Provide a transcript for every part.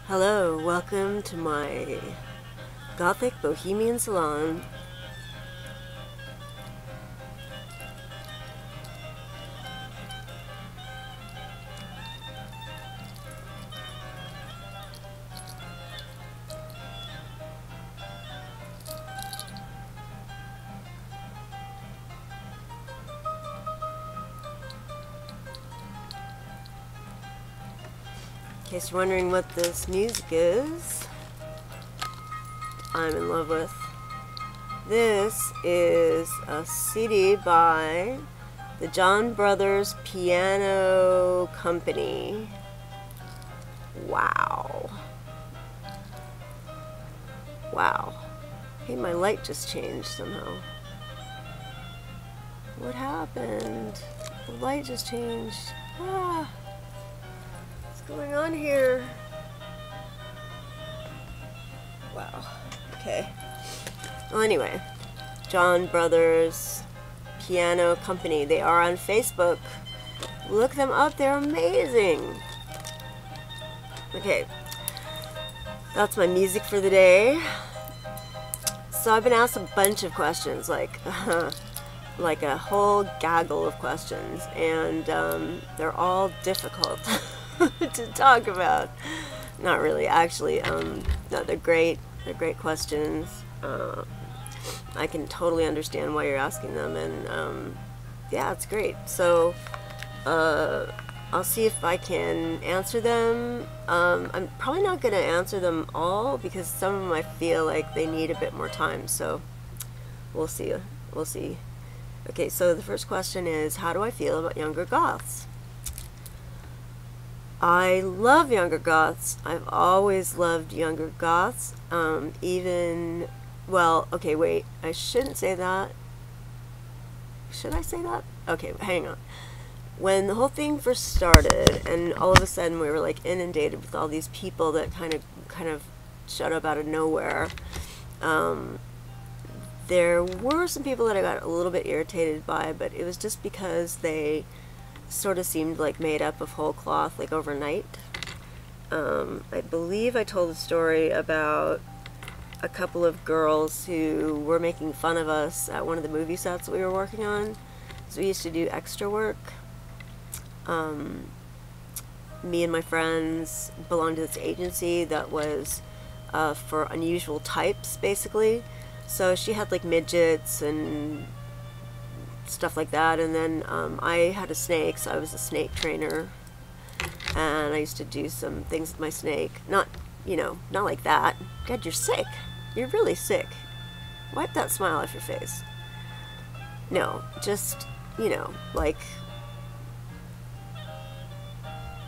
Hello, welcome to my Gothic Bohemian Salon. In case you're wondering what this music is, I'm in love with. This is a CD by the John Brothers Piano Company. Wow. Wow. Hey, my light just changed somehow. What happened? The light just changed. Ah. What's going on here? Wow. Okay. Well, anyway, John Brothers Piano Company. They are on Facebook. Look them up. They're amazing. Okay. That's my music for the day. So I've been asked a bunch of questions, like a whole gaggle of questions, and they're all difficult to talk about. Not really, actually. No, they're great. They're great questions. I can totally understand why you're asking them, and yeah, it's great. So I'll see if I can answer them. I'm probably not going to answer them all because some of them I feel like they need a bit more time. So we'll see. We'll see. Okay, so the first question is, how do I feel about younger Goths? I love younger Goths. I've always loved younger Goths. Well, okay, wait. I shouldn't say that. Should I say that? Okay, hang on. When the whole thing first started, and all of a sudden we were like inundated with all these people that kind of showed up out of nowhere, there were some people that I got a little bit irritated by, but it was just because they sort of seemed like made up of whole cloth, like overnight. I believe I told a story about a couple of girls who were making fun of us at one of the movie sets that we were working on. So we used to do extra work. Me and my friends belonged to this agency that was for unusual types, basically. So she had like midgets and stuff like that, and then I had a snake, so I was a snake trainer, and I used to do some things with my snake. Not, not like that. God, you're sick. You're really sick. Wipe that smile off your face. No, just, like,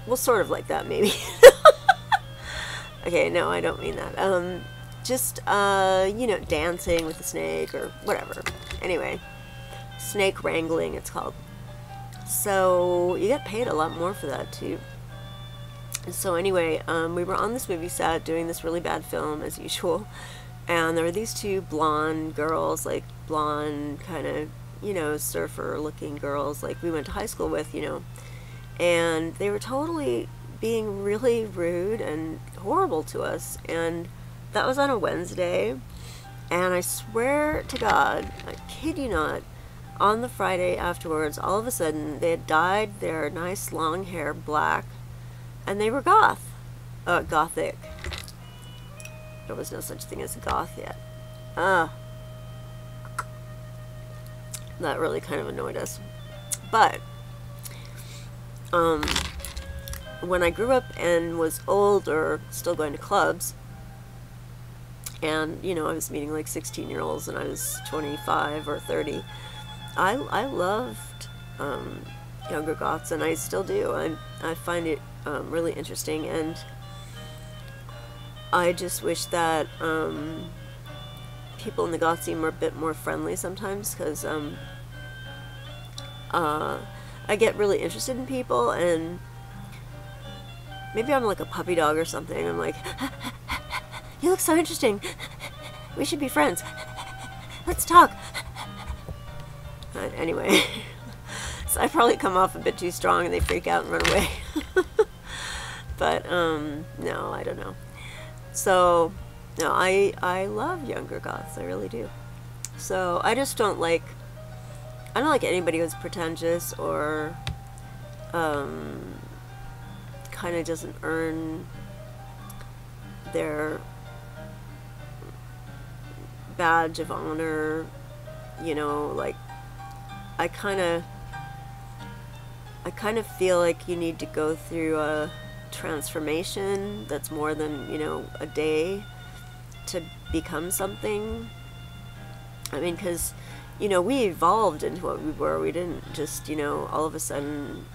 well, sort of like that, maybe. Okay, no, I don't mean that. Just, dancing with the snake or whatever. Anyway. Snake wrangling, it's called. So you get paid a lot more for that too. And so anyway, we were on this movie set doing this really bad film as usual, and there were these two blonde girls, like blonde kind of surfer looking girls like we went to high school with, and they were totally being really rude and horrible to us, and that was on a Wednesday, and I swear to God, I kid you not, on the Friday afterwards, all of a sudden, they had dyed their nice long hair black, and they were Gothic. There was no such thing as a Goth yet. That really kind of annoyed us. But, when I grew up and was older, still going to clubs, and, I was meeting like 16-year-olds, and I was 25 or 30, I loved younger Goths, and I still do. I find it really interesting, and I just wish that people in the Goth scene were a bit more friendly sometimes, because I get really interested in people, and maybe I'm like a puppy dog or something. I'm like, you look so interesting. We should be friends. Let's talk. Anyway, so I probably come off a bit too strong and they freak out and run away. But, no, I don't know. So, no, I love younger Goths, I really do. So I just don't like, I don't like anybody who's pretentious or kind of doesn't earn their badge of honor, you know, like I kind of feel like you need to go through a transformation that's more than, you know, a day to become something. I mean, because, you know, we evolved into what we were. We didn't just, you know, all of a sudden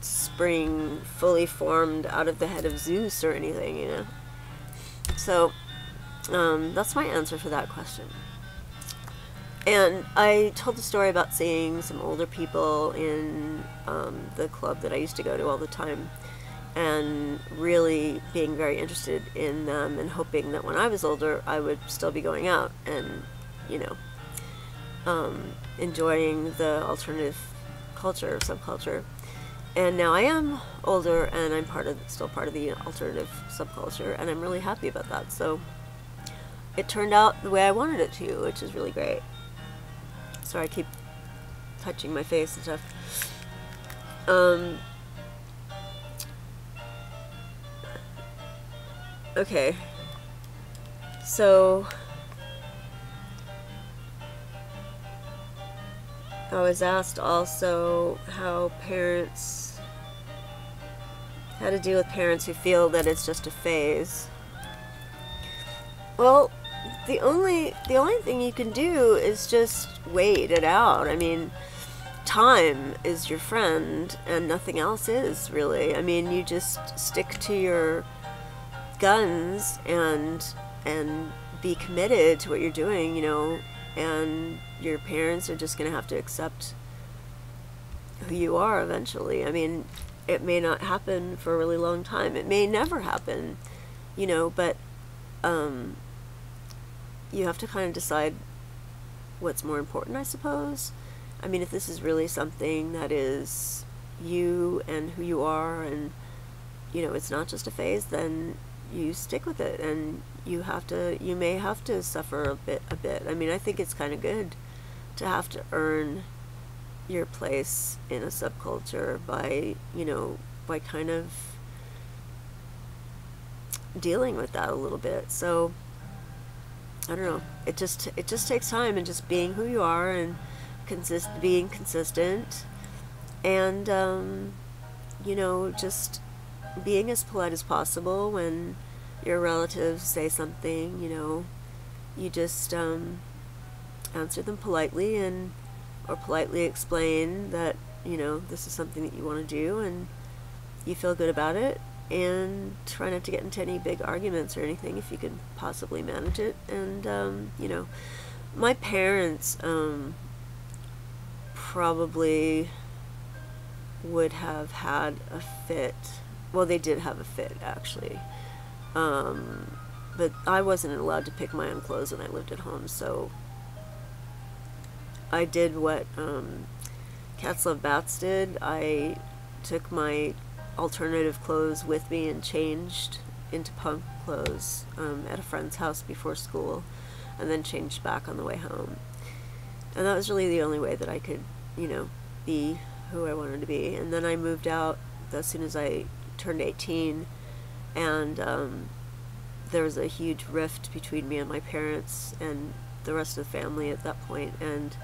spring fully formed out of the head of Zeus or anything, you know. So that's my answer for that question. And I told the story about seeing some older people in the club that I used to go to all the time, and really being very interested in them and hoping that when I was older I would still be going out and, you know, enjoying the alternative culture, subculture. And now I am older and I'm still part of the alternative subculture, and I'm really happy about that. So it turned out the way I wanted it to, which is really great. Sorry, I keep touching my face and stuff. Okay. So I was asked also how to deal with parents who feel that it's just a phase. Well, the only thing you can do is just wait it out. I mean, time is your friend and nothing else is, really. I mean, you just stick to your guns and be committed to what you're doing, you know, and your parents are just going to have to accept who you are eventually. I mean, it may not happen for a really long time. It may never happen, you know, but you have to kind of decide what's more important, I suppose. I mean, if this is really something that is you and who you are, and, you know, it's not just a phase, then you stick with it, and you may have to suffer a bit. I mean, I think it's kind of good to have to earn your place in a subculture by, you know, by kind of dealing with that a little bit. So I don't know, it just takes time, and just being who you are and being consistent, and you know, just being as polite as possible when your relatives say something, you know. You just answer them politely, or politely explain that, you know, this is something that you want to do and you feel good about it, and try not to get into any big arguments or anything if you can possibly manage it. And you know, my parents probably would have had a fit. Well, they did have a fit, actually. But I wasn't allowed to pick my own clothes when I lived at home, so I did what Cats Love Bats did. I took my alternative clothes with me and changed into punk clothes at a friend's house before school, and then changed back on the way home. And that was really the only way that I could, you know, be who I wanted to be. And then I moved out as soon as I turned 18, and there was a huge rift between me and my parents and the rest of the family at that point, and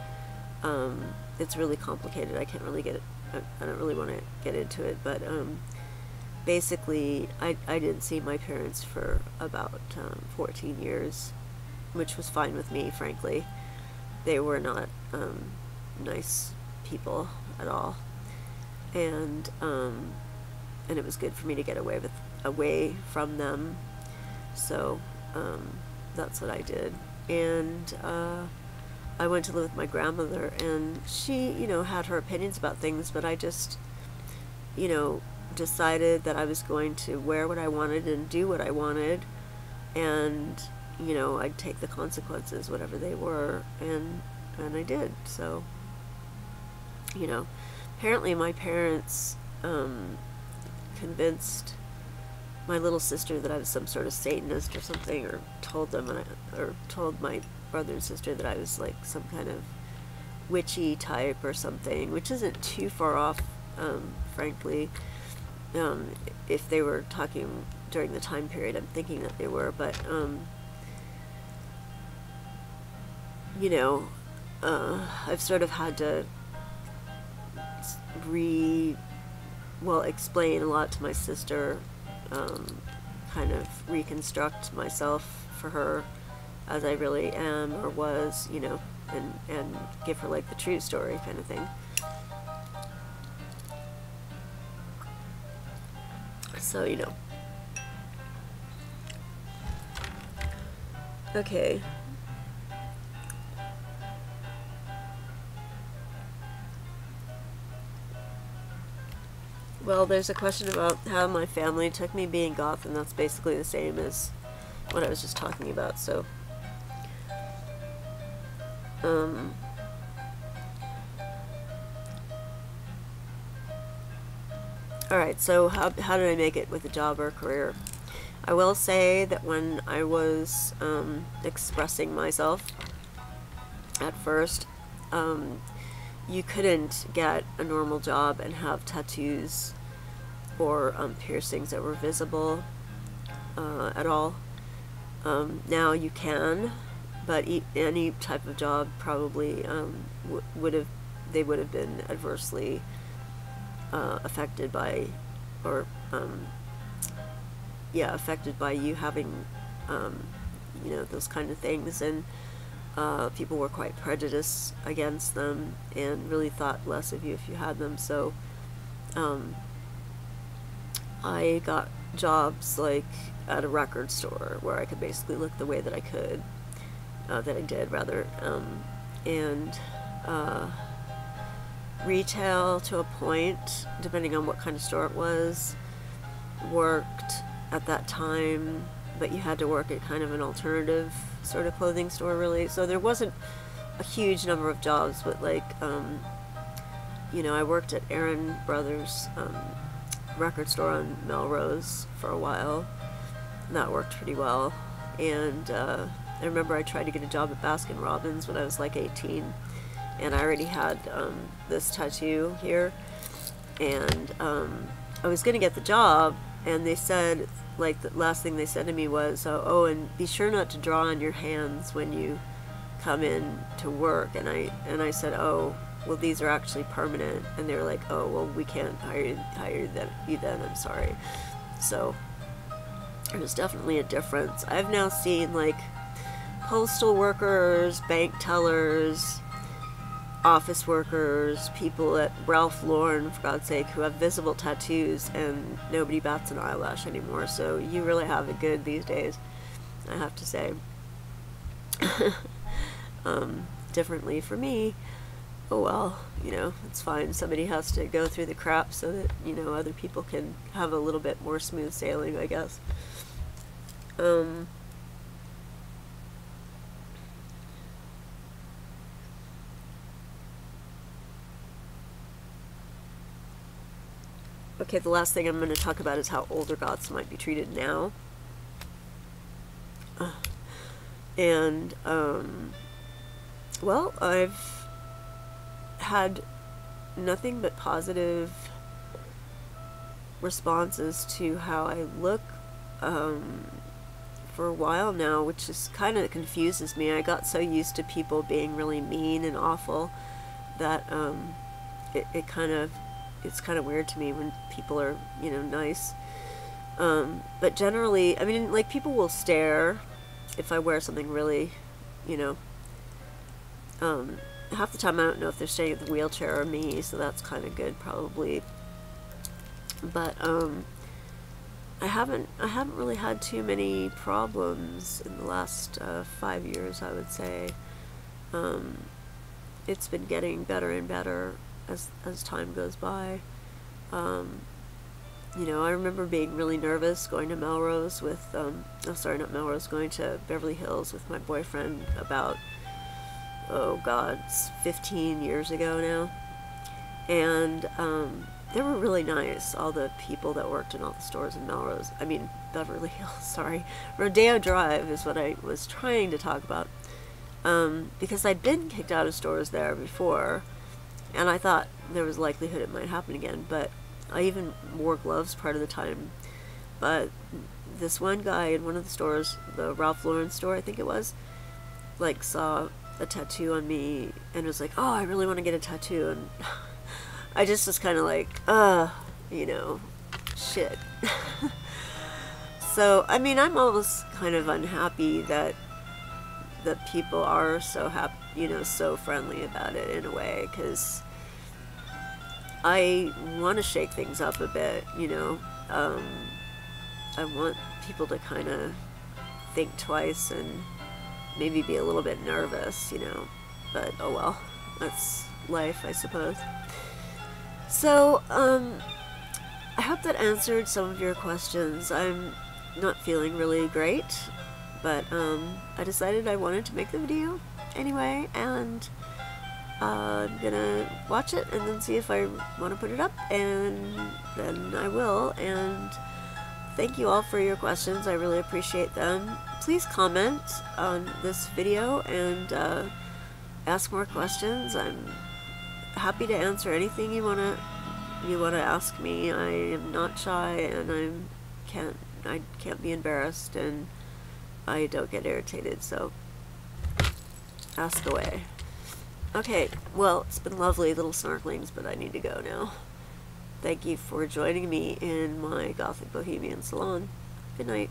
it's really complicated. I can't really I don't really want to get into it, but basically I didn't see my parents for about 14 years, which was fine with me, frankly. They were not nice people at all, and it was good for me to get away from them. So that's what I did. And I went to live with my grandmother, and she, you know, had her opinions about things, but I just, you know, decided that I was going to wear what I wanted and do what I wanted, and, you know, I'd take the consequences, whatever they were, and I did. So, you know, apparently my parents convinced my little sister that I was some sort of Satanist or something, or told them, or told my brother and sister that I was like some kind of witchy type or something, which isn't too far off, frankly, if they were talking during the time period I'm thinking that they were, but, you know, I've sort of had to explain a lot to my sister, kind of reconstruct myself for her as I really am or was, you know, and give her like the true story kind of thing. So, you know. Okay. Well, there's a question about how my family took me being goth, and that's basically the same as what I was just talking about, so. Alright, so how did I make it with a job or a career? I will say that when I was expressing myself at first, you couldn't get a normal job and have tattoos or piercings that were visible at all. Now you can, but any type of job probably would have been adversely affected by, or affected by you having you know, those kind of things, and people were quite prejudiced against them and really thought less of you if you had them. So I got jobs like at a record store where I could basically look the way that I could, that I did rather, and retail to a point, depending on what kind of store it was, worked at that time, but you had to work at kind of an alternative sort of clothing store, really. So there wasn't a huge number of jobs, but like, you know, I worked at Aaron Brothers record store on Melrose for a while, and that worked pretty well. And I remember I tried to get a job at Baskin Robbins when I was like 18, and I already had this tattoo here, and I was gonna get the job, and they said, like, the last thing they said to me was, oh, and be sure not to draw on your hands when you come in to work. And I said, oh, well, these are actually permanent. And they were like, oh, well, we can't hire you then, I'm sorry. So there was definitely a difference. I've now seen like postal workers, bank tellers, office workers, people at Ralph Lauren, for God's sake, who have visible tattoos, and nobody bats an eyelash anymore. So you really have it good these days, I have to say. Differently for me, oh well, you know, it's fine. Somebody has to go through the crap so that, you know, other people can have a little bit more smooth sailing, I guess. Okay, the last thing I'm going to talk about is how older Goths might be treated now. And, well, I've had nothing but positive responses to how I look for a while now, which just kind of confuses me. I got so used to people being really mean and awful that it's kind of weird to me when people are, you know, nice. But generally, I mean, like, people will stare if I wear something really, you know, half the time I don't know if they're staying at the wheelchair or me, so that's kind of good, probably. But I haven't really had too many problems in the last 5 years, I would say. It's been getting better and better as time goes by. You know, I remember being really nervous going to Melrose with, going to Beverly Hills with my boyfriend about, oh God, it's 15 years ago now. And they were really nice, all the people that worked in all the stores in Melrose. I mean, Beverly Hills, sorry. Rodeo Drive is what I was trying to talk about. Because I'd been kicked out of stores there before, and I thought there was likelihood it might happen again, but I even wore gloves part of the time. But this one guy in one of the stores, the Ralph Lauren store, I think it was, like, saw a tattoo on me and was like, oh, I really want to get a tattoo, and I just was kind of like, you know, shit. So, I mean, I'm almost kind of unhappy that people are so happy, you know, so friendly about it in a way, because I want to shake things up a bit, you know. I want people to kind of think twice and maybe be a little bit nervous, you know, but oh well, that's life, I suppose. So, I hope that answered some of your questions. I'm not feeling really great, but I decided I wanted to make the video anyway, and I'm gonna watch it and then see if I want to put it up, and then I will. And thank you all for your questions. I really appreciate them. Please comment on this video and ask more questions. I'm happy to answer anything you wanna ask me. I am not shy, and I can't be embarrassed, and I don't get irritated, so ask away. Okay, well, it's been lovely, little snorkelings, but I need to go now. Thank you for joining me in my Gothic Bohemian salon. Good night.